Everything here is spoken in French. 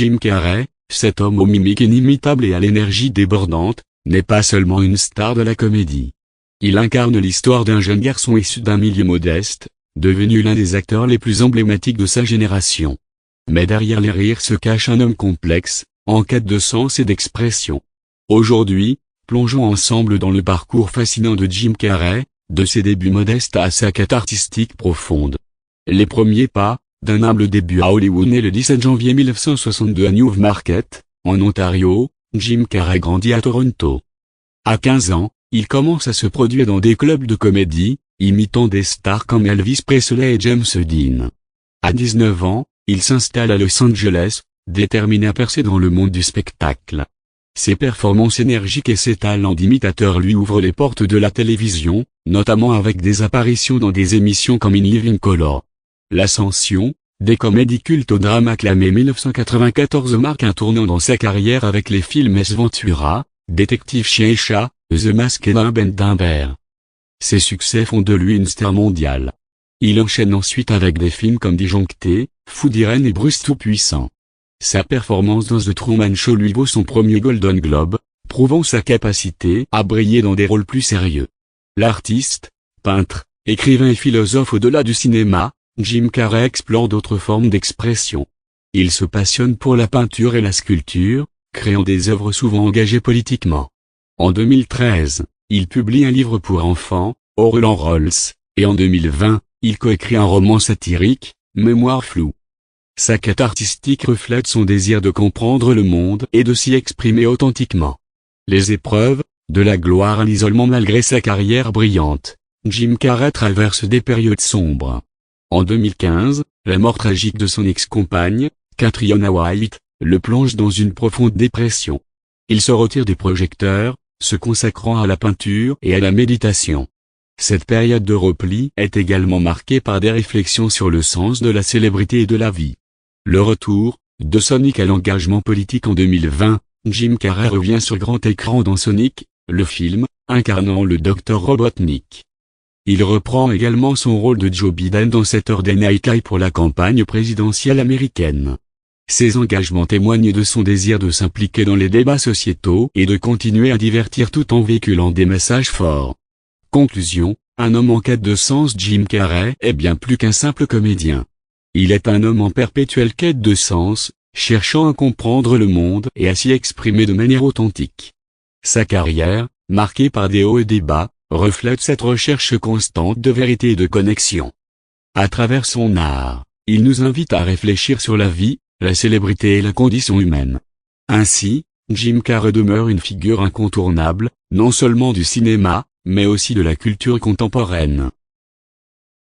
Jim Carrey, cet homme aux mimiques inimitables et à l'énergie débordante, n'est pas seulement une star de la comédie. Il incarne l'histoire d'un jeune garçon issu d'un milieu modeste, devenu l'un des acteurs les plus emblématiques de sa génération. Mais derrière les rires se cache un homme complexe, en quête de sens et d'expression. Aujourd'hui, plongeons ensemble dans le parcours fascinant de Jim Carrey, de ses débuts modestes à sa quête artistique profonde. Les premiers pas, d'un humble début à Hollywood. Né le 17 janvier 1962 à Newmarket, en Ontario, Jim Carrey grandit à Toronto. À 15 ans, il commence à se produire dans des clubs de comédie, imitant des stars comme Elvis Presley et James Dean. À 19 ans, il s'installe à Los Angeles, déterminé à percer dans le monde du spectacle. Ses performances énergiques et ses talents d'imitateur lui ouvrent les portes de la télévision, notamment avec des apparitions dans des émissions comme In Living Color. L'ascension, des comédies cultes au drame acclamé 1994 marque un tournant dans sa carrière avec les films Ace Ventura, Détective Chien et Chat, The Mask et Dumber. Ses succès font de lui une star mondiale. Il enchaîne ensuite avec des films comme Disjoncté, Fou d'Irène et Bruce Tout-Puissant. Sa performance dans The Truman Show lui vaut son premier Golden Globe, prouvant sa capacité à briller dans des rôles plus sérieux. L'artiste, peintre, écrivain et philosophe au-delà du cinéma, Jim Carrey explore d'autres formes d'expression. Il se passionne pour la peinture et la sculpture, créant des œuvres souvent engagées politiquement. En 2013, il publie un livre pour enfants, Roland Rolls, et en 2020, il coécrit un roman satirique, Mémoire floue. Sa quête artistique reflète son désir de comprendre le monde et de s'y exprimer authentiquement. Les épreuves, de la gloire à l'isolement malgré sa carrière brillante, Jim Carrey traverse des périodes sombres. En 2015, la mort tragique de son ex-compagne, Catriona White, le plonge dans une profonde dépression. Il se retire des projecteurs, se consacrant à la peinture et à la méditation. Cette période de repli est également marquée par des réflexions sur le sens de la célébrité et de la vie. Le retour de Sonic à l'engagement politique en 2020, Jim Carrey revient sur grand écran dans Sonic, le film, incarnant le Dr Robotnik. Il reprend également son rôle de Joe Biden dans Saturday Night Live pour la campagne présidentielle américaine. Ses engagements témoignent de son désir de s'impliquer dans les débats sociétaux et de continuer à divertir tout en véhiculant des messages forts. Conclusion, un homme en quête de sens. Jim Carrey est bien plus qu'un simple comédien. Il est un homme en perpétuelle quête de sens, cherchant à comprendre le monde et à s'y exprimer de manière authentique. Sa carrière, marquée par des hauts et des bas, reflète cette recherche constante de vérité et de connexion. À travers son art, il nous invite à réfléchir sur la vie, la célébrité et la condition humaine. Ainsi, Jim Carrey demeure une figure incontournable, non seulement du cinéma, mais aussi de la culture contemporaine.